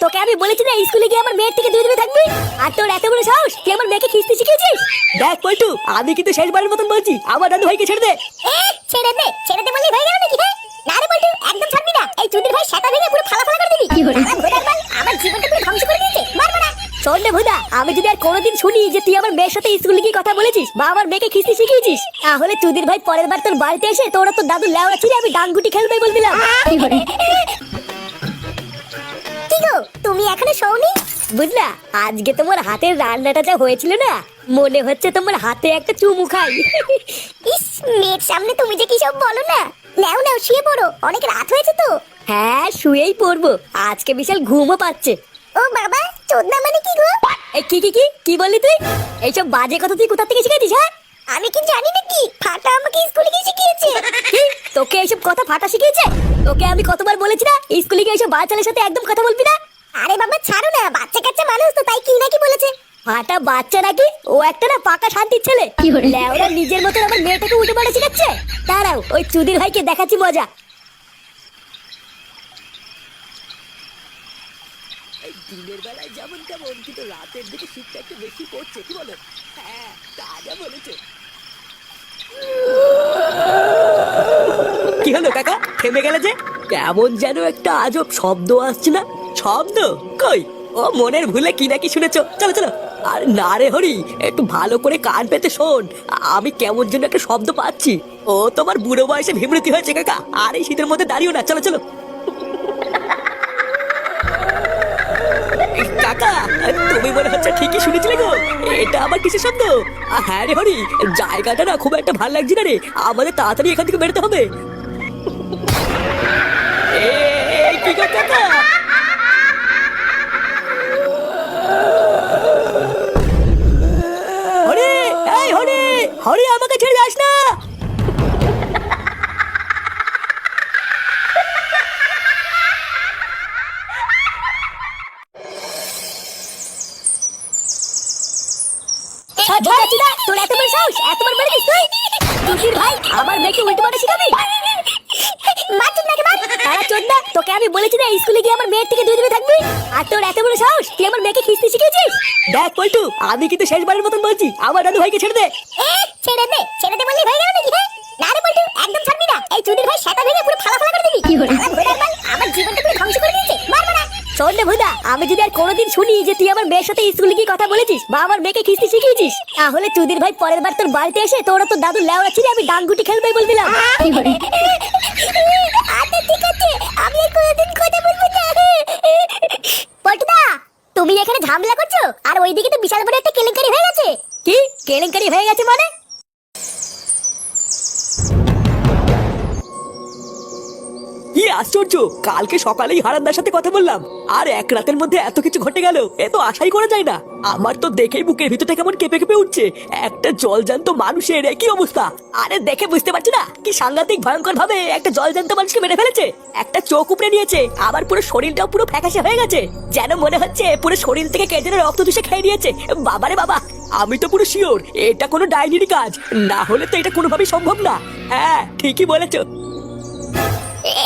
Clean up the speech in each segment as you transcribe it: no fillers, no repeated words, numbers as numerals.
তোকে আমি বলেছি না স্কুলে গিয়ে আমার মেয়ের থেকে দূরে দূরে থাকবি। আর তোর এত বড় সাহস তুই আমার মেয়েকে খিস্তি শিখিয়েছিস। দেখ পল্টু, আমি কিন্তু শেষবারের মতন বলছি, আমার দাদু ভাইকে ছেড়ে দে। ছেড়ে দে বললেই হয়ে গেল নাকি? হ্যাঁ না রে বলটু, একদম ছাড়বি না। এই চুদির ভাই সেটা ভেঙে পুরো ফালা ফালা করে দিবি। আমার জীবনটা পুরো ধ্বংস করে দিয়েছে। মারবো না। শোন রে ভুদা, আমি যদি আর কোনোদিন শুনি যে তুই আমার মেয়ের সাথে স্কুলে গিয়ে কথা বলেছিস বা আমার মেয়েকে খিস্তি শিখিয়েছিস, তাহলে চুদির ভাই পরের বার তোর বাড়িতে এসে তোরা তোর দাদু লেওড়া ছিঁড়ে আমি ডাঙ্গুটি খেলবে বল দিলাম। কি গো, তুমি এখনো শোনি? বুঝলা, আজকে তোমার হাতের রান্নাটা যা হয়েছিল না, মনে হচ্ছে তোমার হাতে একটা চুমু খাই। ইস, মেয়ের সামনে তুমি যে কি সব বলো না। নাও নাও শুয়ে পড়ো, অনেক রাত হয়েছে তো। হ্যাঁ, শুয়েই পড়বো, আজকে বিশাল ঘুমও পাচ্ছে। ও বাবা, চোদনা মানে কি গো? এই কি কি কি কি বললি তুই? এইসব বাজে কথা তুই কোথা থেকে শিখেছিস? হ্যাঁ, আমি কি জানি নাকি? ফাটা আমাকে স্কুলে গিয়ে শিখিয়েছে। কি তোকে এইসব কথা ফাটা শিখিয়েছে? তোকে আমি কতবার বলেছি না স্কুলে গিয়ে এইসব বাচ্চাদের সাথে একদম কথা বলবি না। আরে বাবা ছাড়ো না, বাচ্চা কাচ্চা মানুষ তো, তাই কি নাকি বলেছে। ফাটা বাচ্চা নাকি? ও একটা না পাকা শান্তির ছেলে। লেওরা নিজের মতো আমার মেয়েটাকে উল্টো পাল্টা শিখাচ্ছে। দাঁড়াও, ওই চুদির ভাইকে দেখাচ্ছি মজা। দিনের বেলায় যেমন তেমন, কিন্তু রাতের দিকে শীতটা একটু বেশি পড়ছে, কি বলো? হ্যাঁ, তাজা বলেছে। কি হলো কাকা, থেমে গেলে যে? কেমন যেন একটা আজব শব্দ আসছে না? শব্দ কই? ও মনের ভুলে কি নাকি শুনেছো? চলো চলো। আর না রে হরি, একটু ভালো করে কান পেতে শোন, আমি কেমন যেন একটা শব্দ পাচ্ছি। ও তোমার বুড়ো বয়সে বিমৃতি হয়েছে কাকা, আর এই শীতের মধ্যে দাঁড়িও না, চলো চলো। কাকা, তুমি মনে হচ্ছে ঠিকই শুনেছিলে গো, এটা আবার কিসের শব্দ? হ্যাঁ রে হরি, জায়গাটা না খুব একটা ভালো লাগছে না রে, আমাদের তাড়াতাড়ি এখান থেকে বেরোতে হবে। কি গো কাকা? হরি, এই হরি, হরি আমাকে ছেড়ে যাস না। তোর এত বড় সাহস, এত বড় মেরেছিস তুই? তুই ভাই আমার মেয়েকে উল্টো পাল্টা শিখাবি? তোকে আমি বলেছি না স্কুলে গিয়ে আমার মেয়ের থেকে দূরে দূরে থাকবি। আর তোর এত বড় সাহস, তুই আমার মেয়েকে খিস্তি শিখিয়েছিস। দেখ পল্টু, আমি কিন্তু শেষবারের মতন বলছি, আমার দাদু ভাইকে ছেড়ে দে। ছেড়ে দে বললেই হয়ে গেল নাকি? হ্যাঁ না রে বলটু, একদম ছাড়বি না। এই চুদির ভাই সেটা ভেঙে পুরো ফালা ফালা করে দিবি। আমার জীবনটা পুরো ধ্বংস করে দিয়েছে। মারবো না। শোন রে ভুদা, আমি যদি আর কোনোদিন শুনি যে তুই আমার মেয়ের সাথে স্কুলে গিয়ে কথা বলেছিস বা আমার মেয়েকে খিস্তি শিখিয়েছিস, তাহলে চুদির ভাই পরের বার তোর বাড়িতে এসে তোরা তোর দাদু লেওড়া ছিঁড়ে আমি ডাঙ্গুটি খেলবে বল দিলাম। আচ্ছা ঠিক আছে, আমি আর কোনোদিন কথা বলবো না। পল্টুদা, তুমি এখানে ঝামেলা করছো, আর ওইদিকে তো বিশাল বড় একটা কেলেঙ্কারি হয়ে গেছে। কি কেলেঙ্কারি হয়ে গেছে মানে? কি আশ্চর্য, কালকে সকালেই হারানদার সাথে কথা বললাম, আর এক রাতের মধ্যে এত কিছু ঘটে গেল, এ তো আশাই করা যায় না। আমার তো দেখেই বুকের ভিতরটা কেমন কেঁপে কেঁপে উঠছে। একটা জলজান্ত মানুষের একই অবস্থা। আরে দেখে বুঝতে পারছি না কি সাংঘাতিক ভয়ঙ্কর ভাবে একটা জলজান্ত মানুষকে মেরে ফেলেছে। একটা চোখ উপড়ে নিয়েছে, আবার পুরো শরীরটাও পুরো ফ্যাকাশে হয়ে গেছে, যেন মনে হচ্ছে পুরো শরীর থেকে কে যেন রক্ত চুষে খেয়ে নিয়েছে। বাবারে বাবা, আমি তো পুরো শিওর এটা কোনো ডাইনির কাজ, না হলে তো এটা কোনোভাবেই সম্ভব না। হ্যাঁ ঠিকই বলেছো।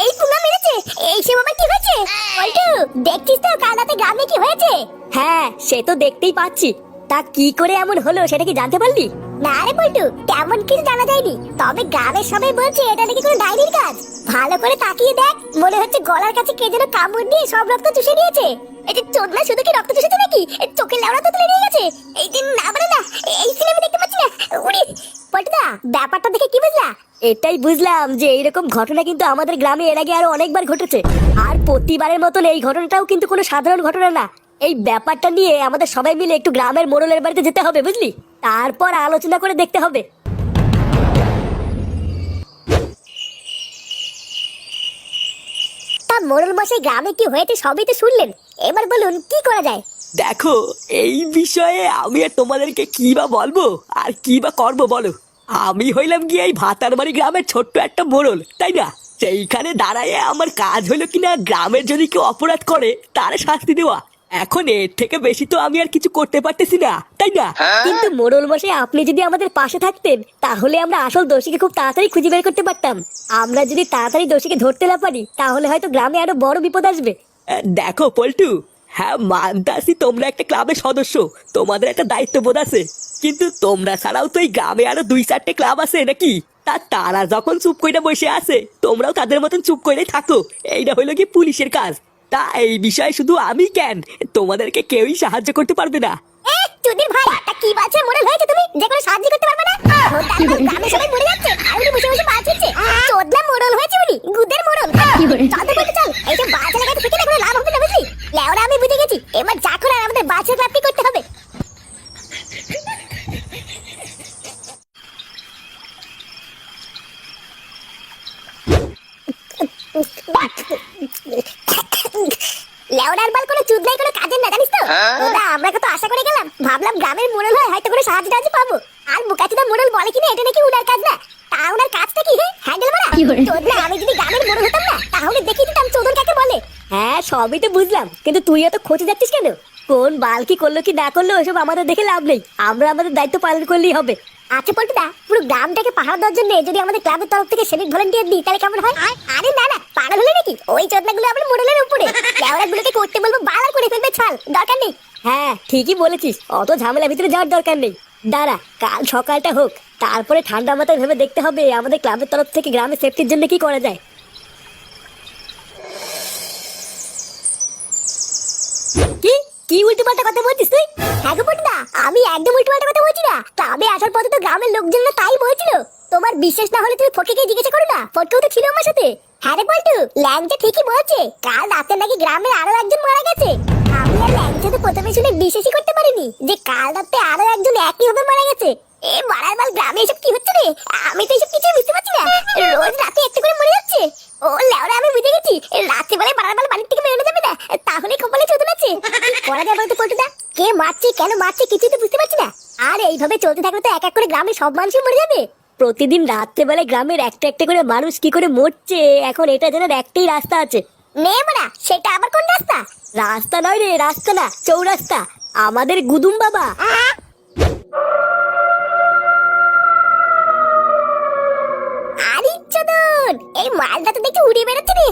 এই পুনা মেরেছে, এই সে বাবা কি হয়েছে? পল্টু, দেখছিস তো কাল রাতে গ্রামে কি হয়েছে? হ্যাঁ সে তো দেখতেই পাচ্ছি, তা কি করে এমন হলো সেটা কি জানতে পারলি? না রে পল্টু, তেমন কিছু জানা যায়নি, তবে গ্রামের সবাই বলছে এটা নাকি কোনো ডাইনির কাজ। ভালো করে তাকিয়ে দেখ, মনে হচ্ছে গলার কাছে কে যেন কামড় দিয়ে সব রক্ত চুষে নিয়েছে। এই যে চোদনা শুধু কি রক্ত চুষেছে নাকি, চোখের লেওড়া তো তুলে নিয়ে গেছে। এই দিন না বলে না, এই সিনেমা দেখতে পাচ্ছি না। উড়ি পল্টুদা, ব্যাপারটা দেখে কি বুঝলা? এটাই বুঝলাম যে এইরকম ঘটনা কিন্তু আমাদের গ্রামে এর আগে আরো অনেকবার ঘটেছে, আর প্রতিবারের মতন এই ঘটনাটাও কিন্তু কোনো সাধারণ ঘটনা না। এই ব্যাপারটা নিয়ে আমাদের সবাই মিলে একটু গ্রামের মোড়লের বাড়িতে যেতে হবে, বুঝলি? তারপর আলোচনা করে দেখতে হবে। তা মোড়ল মশাই, গ্রামে কি হয়েছে সবই তো শুনলেন, এবার বলুন কি করা যায়? দেখো, এই বিষয়ে আমি আর তোমাদেরকে কি বা বলবো আর কি বা করবো বলো। আমি হইলাম গিয়ে এই ভাতারবাড়ি গ্রামের ছোট্ট একটা মোড়ল, তাই না? সেইখানে দাঁড়ায় আমার কাজ হলো কিনা গ্রামের যদি কেউ অপরাধ করে তার শাস্তি দেওয়া। এখন এর থেকে বেশি তো আমি আর কিছু করতে পারতেছি না, তাই না? কিন্তু মোড়ল মশাই, আপনি যদি আমাদের পাশে থাকতেন তাহলে আমরা আসল দোষীকে খুব তাড়াতাড়ি খুঁজে বের করতে পারতাম। আমরা যদি তাড়াতাড়ি দোষীকে ধরতে না পারি তাহলে হয়তো গ্রামে আরো বড় বিপদ আসবে। দেখো পল্টু, হ্যাঁ মানতাসি তোমরা একটা ক্লাবের সদস্য, তোমাদের একটা দায়িত্ববোধ আছে, কিন্তু তোমরা ছাড়াও তো এই গ্রামে আরো 2-4টে ক্লাব আছে নাকি? তারা যখন চুপ কইরা বসে আছে তোমরাও তাদের মতন চুপ কইরাই থাকো, এইটা হইলো কি পুলিশের কাজ। তা এই বিষয়ে শুধু আমি কেন, তোমাদেরকে কেউই সাহায্য করতে পারবে না। চুদির ভাই তা কি বাচ্চা মোড়ল হয়েছে তুমি যে কোনো সাহায্য করতে পারবে না? গ্রামে সবাই মরে যাচ্ছে আর উনি বসে বসে বাঁচ হচ্ছে। চোদলা মোড়ল হয়েছে উনি, গুদের মোড়ল। চল তো বলতে চল, এইসব বাচ্চা লাগাতে থেকে না কোনো লাভ হবে না বুঝলি? লেওরা আমি বুঝে গেছি, এবার যা করে আর আমাদের বাচ্চা ক্লাবটি করতে হবে। লেওড়ার বাল কোনো চুদলাই কোনো কাজের না জানিস তো? ওটা আমরা কত আশা করে গেলাম, ভাবলাম গ্রামের মোড়ল হয় হয়তো কোনো সাহায্য টাহায্য পাবো। আর বুকাচুদা মোড়ল বলে কিনা এটা নাকি উনার কাজ না। তা উনার কাজটা কি? হ্যান্ডেল মারা। চোদনা আমি যদি গ্রামের মোড়ল হতাম না তাহলে দেখিয়ে দিতাম চোদন কাকে বলে। হ্যাঁ সবই তো বুঝলাম, কিন্তু তুই এত খোঁজে যাচ্ছিস কেন? কোন বাল কি করলো কি না করলো ওসব আমাদের দেখে লাভ নেই, আমরা আমাদের দায়িত্ব পালন করলেই হবে। আচ্ছা পল্টুদা, পুরো গ্রামটাকে পাহারা দেওয়ার জন্য যদি আমাদের ক্লাবের তরফ থেকে সিভিক ভলান্টিয়ার দিই তাহলে কেমন হয়? আরে না না, পাগল হলে নাকি? ওই চোদনাগুলো আমরা মোড়লের উপরে, লেওড়াগুলোকে করতে বলবো বালার করে ফেলবে, ছাল দরকার নেই। হ্যাঁ ঠিকই বলেছিস, অত ঝামেলার ভিতরে যাওয়ার দরকার নেই। দাঁড়া কাল সকালটা হোক, তারপরে ঠান্ডা মাথায় ভেবে দেখতে হবে আমাদের ক্লাবের তরফ থেকে গ্রামের সেফটির জন্য কি করা যায়। কি কি উল্টোপাল্টা কথা বলছিস তুই? হ্যাঁ গো বন্ধুরা, আমি একদম উল্টোপাল্টা কথা বলছি না। ক্লাবে আসার পথে তো গ্রামের লোকজনরা তাই বলছিল। তোমার বিশ্বাস না হলে তুমি ফটকে জিজ্ঞাসা করো না, ফটকেও তো ছিল আমার সাথে। হ্যাঁ রে বল্টু, ল্যাংচা ঠিকই বলছে, কাল রাতে নাকি গ্রামের আরো একজন মারা গেছে। আমি আর ল্যাংচা তো প্রথমে শুনে বিশ্বাসই করতে পারিনি যে কাল রাতে আরো একজন একই ভাবে মারা গেছে। এ মারার বাল, গ্রামে এসব কি হচ্ছে রে? আমি তো এসব কিছু বুঝতে পারছি না, রোজ রাতে একটা করে মরে যাচ্ছে। ও লেওরা আমি বুঝে গেছি, রাতে বেলায় মারার বাল বাড়ির থেকে বেরোনো যাবে না, তাহলে কপালে চোদন আছে। করা যায় বলতে পল্টুদা? কে মারছে কেন মারছে কিছুই তো বুঝতে পারছি না। আর এইভাবে চলতে থাকলে তো এক এক করে গ্রামের সব মানুষই মরে যাবে। প্রতিদিন রাত্রেবেলায় গ্রামের একটা একটা করে মানুষ কি করে মরছে, এখন এটা জানার একটাই রাস্তা আছে। নে মারা, সেটা আবার কোন রাস্তা? রাস্তা নয় রে, রাস্তা না, চৌরাস্তা, আমাদের গুদুম বাবা। আরে চোদন, এই মালটা তো দেখি উড়ে বেরোচ্ছে রে।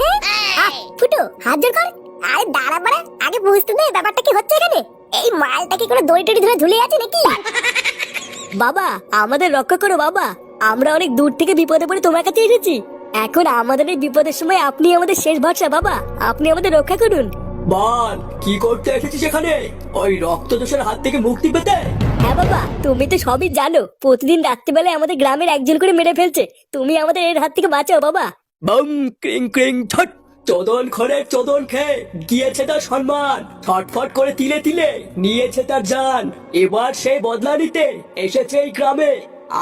হ্যাঁ ফুটো হাত জোর কর। আরে দাঁড়া বাড়া, আগে বুঝতে দে ব্যাপারটা কি হচ্ছে এখানে। এই মালটা কি কোনো দড়ি টড়ি ধরে ঝুলে আছে নাকি? বাবা আমাদের রক্ষা করো বাবা, আমরা অনেক দূর থেকে বিপদে পড়ে তোমার কাছে এসেছি। এখন আমাদের এই বিপদের সময় আপনি আমাদের শেষ ভরসা বাবা, আপনি আমাদের রক্ষা করুন। বল কি করতে এসেছিস এখানে? ওই রক্তদোষের হাত থেকে মুক্তি পেতে? হ্যাঁ বাবা, তুমি তো সবই জানো, প্রতিদিন রাত্রিবেলায় আমাদের গ্রামের একজন করে মেরে ফেলছে, তুমি আমাদের এর হাত থেকে বাঁচাও বাবা। বম ক্রিং ক্রিং ছট, চোদন খড়ের চোদন খেয়ে গিয়েছে তার সম্মান, ছটফট করে তিলে তিলে নিয়েছে তার জান। এবার সে বদলা নিতে এসেছে এই গ্রামে,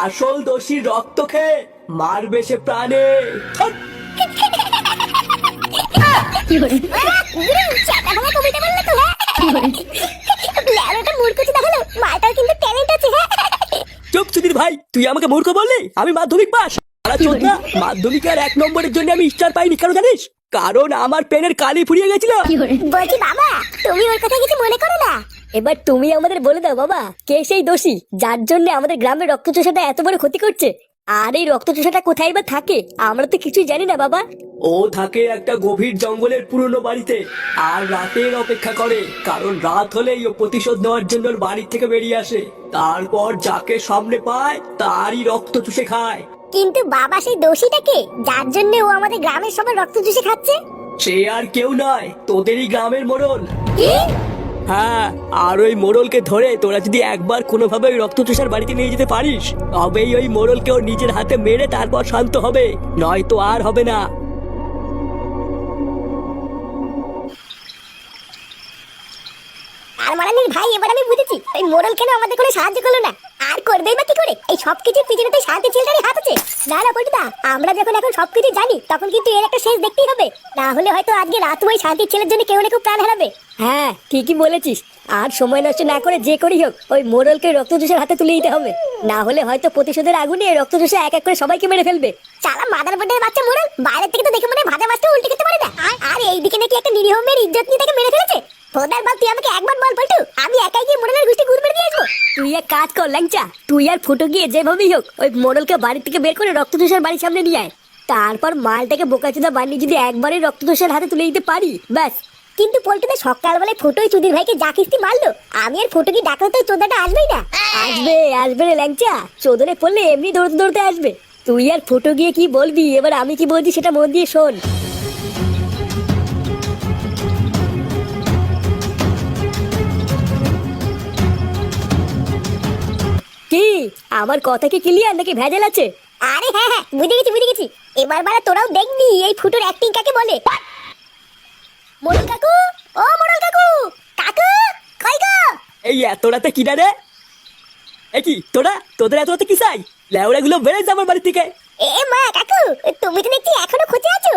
আসল দোষীর রক্ত খেয়ে মারবে সে প্রাণে। ছট! চুপ সুধীর ভাই, তুই আমাকে মূর্খ বললি? আমি মাধ্যমিক পাস। মাধ্যমিকে আর 1 নম্বরের জন্য আমি স্টার পাইনি, কেন জানিস? কারণ আমার পেনের কালি ফুরিয়ে গেছিল। বলছি বাবা, তুমি ওর কথা কিছু মনে করো না। এবার তুমি আমাদের বলে দাও বাবা, কে সেই দোষী যার জন্য আমাদের গ্রামের রক্তচোষাটা এত বড় ক্ষতি করছে? আর এই রক্তচোষাটা কোথায় বা থাকে আমরা তো কিছুই জানি না বাবা। ও থাকে একটা গভীর জঙ্গলের পুরনো বাড়িতে, আর রাতের অপেক্ষা করে, কারণ রাত হলেই ও প্রতিশোধ নেওয়ার জন্য ওর বাড়ি থেকে বেরিয়ে আসে। তারপর যাকে সামনে পায় তারই রক্ত চুষে খায়। কিন্তু বাবা সেই দোষীটাকে যার জন্য ও আমাদের গ্রামের সবার রক্ত চুষে খাচ্ছে? সে আর কেউ নয়, তোদেরই গ্রামের মোড়ল। কি? হ্যাঁ, আর ওই মোড়লকে ধরে তোরা যদি একবার কোনোভাবে ওই রক্তচোষার বাড়িতে নিয়ে যেতে পারিস, তবেই ওই মোড়লকে ওর নিজের হাতে মেরে তারপর শান্ত হবে, নয়তো আর হবে না। আর মানে ভাই, এবার আমি বুঝেছি ওই মোড়ল কেন আমাদের কোনো সাহায্য করলো না। আর করবেই বা কি করে? এই সবকিছুর পিছনে তো শান্তি ছেলেটারই হাত আছে। না না পল্টুদা, আমরা যখন এখন সবকিছু জানি তখন কিন্তু এর একটা শেষ দেখতেই হবে, না হলে হয়তো আজকে রাত ওই শান্তির ছেলের জন্য কেউ না কেউ প্রাণ হারাবে। হ্যাঁ ঠিকই বলেছিস, আর সময় নষ্ট না করে যে করেই হোক ওই মোড়লকে রক্তচোষার হাতে তুলে দিতে হবে, না হলে হয়তো প্রতিশোধের আগুনে রক্তচোষা এক এক করে সবাইকে মেরে ফেলবে। চালা মাদার বোর্ডের বাচ্চা মোড়ল, বাইরে থেকে তো দেখে মনে হয় ভাজা মাছটা উল্টে খেতে পারে না। আর এইদিকে নাকি একটা নিরীহ মেয়ের ইজ্জত নিয়ে তাকে মেরে ফেলেছে। খোদার বাল, তুই আমাকে একবার বল পল্টু, আমি একাই গিয়ে মোড়লের গুষ্টি গুড় মেরে দিয়ে আসবো। তুই এক কাজ কর ল্যাংচা, তুই আর ফুটো গিয়ে যেভাবেই হোক ওই মোড়লকে বাড়ি থেকে বের করে রক্তচোষার বাড়ির সামনে নিয়ে আয়। তারপর মালটাকে বোকাচোদা বানিয়ে যদি একবারে রক্তচোষার হাতে তুলে দিতে পারি, ব্যাস কিন্তু পল্টুদা সকালবেলায় ফটোই চুদির ভাইকে যা কিস্তি মারলো, আমি আর ফটো কি ডাকলে তো চোদাটা আসবেই না। আসবে আসবে রে ল্যাংচা, চোদনে পড়লে এমনি দৌড়তে দৌড়তে আসবে। তুই আর ফটো গিয়ে কি বলবি, এবার আমি কি বলছি সেটা মন দিয়ে শোন। কি আমার কথা কি ক্লিয়ার নাকি ভেজাল আছে? আরে হ্যাঁ হ্যাঁ, বুঝে গেছি বুঝে গেছি। এবার বারা তোরাও দেখবি এই ফুটোর অ্যাক্টিং কাকে বলে। মোড়ল কাকু, ও মোড়ল কাকু, কাকু কই গো? এই এত রাতে কি রে? এ কি তোদের এত রাতে কি চাই? লেওড়া গুলো বেড়ে আমার বাড়ি থেকে। এ মা কাকু, তুমি তো দেখছি এখনো খোঁজে আছো।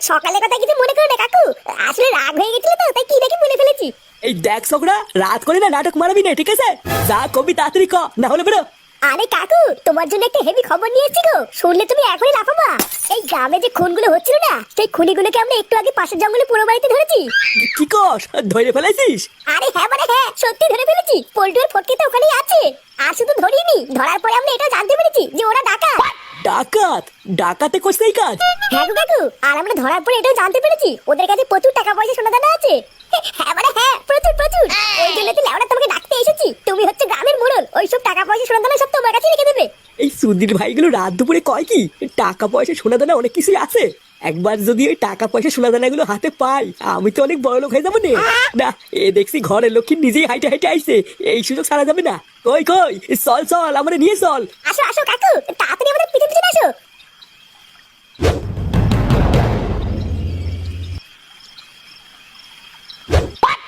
সকালে কথা কিছু মনে করো না কাকু, আসলে রাগ হয়ে গেছিল তো তাই কি নাকি বলে ফেলেছি। এই দেখ ছোকরা, রাত করে না নাটক মারাবি না, ঠিক আছে? যা কবি তাড়াতাড়ি ক, না হলে বেরো। আরে কাকু, তোমার জন্য একটা হেভি খবর নিয়ে এসেছি গো, শুনলে তুমি এখনই লাফাবা। এই গ্রামে যে খুনগুলো হচ্ছিল না, সেই খুনিগুলোকে আমরা একটু আগে পাশের জঙ্গলে পুরো বাড়িতে ধরেছি। কি কস, ধরে ফেলাইছিস? আরে হ্যাঁ মানে হ্যাঁ, সত্যি ধরে ফেলেছি। পল্টু আর ফটকে তো ওখানেই আছে। আর শুধু ধরিনি, ধরার পরে আমরা এটা জানতে পেরেছি যে ওরা ডাকাত। ডাকাত? ডাকাতে করছে এই কাজ? হ্যাঁ গো কাকু, আর আমরা ধরার পরে এটাও জানতে পেরেছি ওদের কাছে প্রচুর টাকা পয়সা সোনা দানা আছে। হ্যাঁ মানে হ্যাঁ, প্রচুর প্রচুর। ওই জন্য তো লেওড়া তোমাকে ডাকতে এসেছি, তুমি হচ্ছে গ্রামের মোড়ল, ওইসব টাকা পয়সা সোনা দানা সব তোমার কাছে রেখে দেবে। এই সুধীর ভাইগুলো রাত দুপুরে কয় কি টাকা পয়সা সোনা দানা অনেক কিছুই আছে। একবার যদি ওই টাকা পয়সা সোনা দানা গুলো হাতে পাই, আমি তো অনেক বড় লোক হয়ে যাবো। না এ দেখছি ঘরের লক্ষ্মী নিজেই হাইটে হাইটে আইছে, এই সুযোগ ছাড়া যাবে না। কই কই, চল চল, আমাদের নিয়ে চল। আসো আসো কাকু, তাড়াতাড়ি আমাদের পিছনে পিছনে আসো।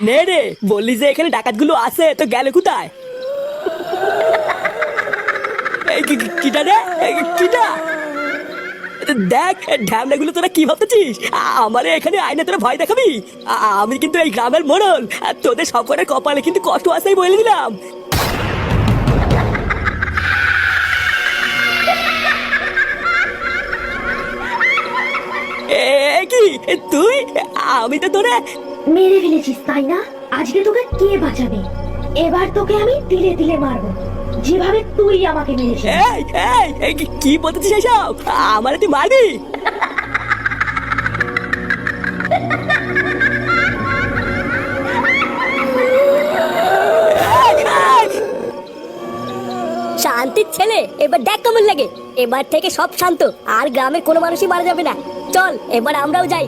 নে রে, বললি যে এখানে ডাকাত গুলো আছে, তো গেল কোথায়? এই কিটা রে, কিটা? দেখ ঢ্যামনা গুলো তোরা কি ভাবতেছিস? আমারে এখানে আইনা তোরা ভয় দেখাবি? আমি কিন্তু এই গ্রামের মোড়ল, আর তোদের সকলের কপালে কিন্তু কষ্ট আছেই বলে দিলাম। কি তুই? আমি তো তোরে মেরে ফেলেছিস তাই না? আজকে তোকে কে বাঁচাবে? এবার তোকে আমি তিলে তিলে মারবো, যেভাবে তুই আমাকে মেরেছিস। এই কি বলতেছিস এসব? আমার তুই মারবি? শান্তির ছেলে, এবার দেখ কেমন লাগে। এবার থেকে সব শান্ত, আর গ্রামের কোনো মানুষই মারা যাবে না। চল এবার আমরাও যাই।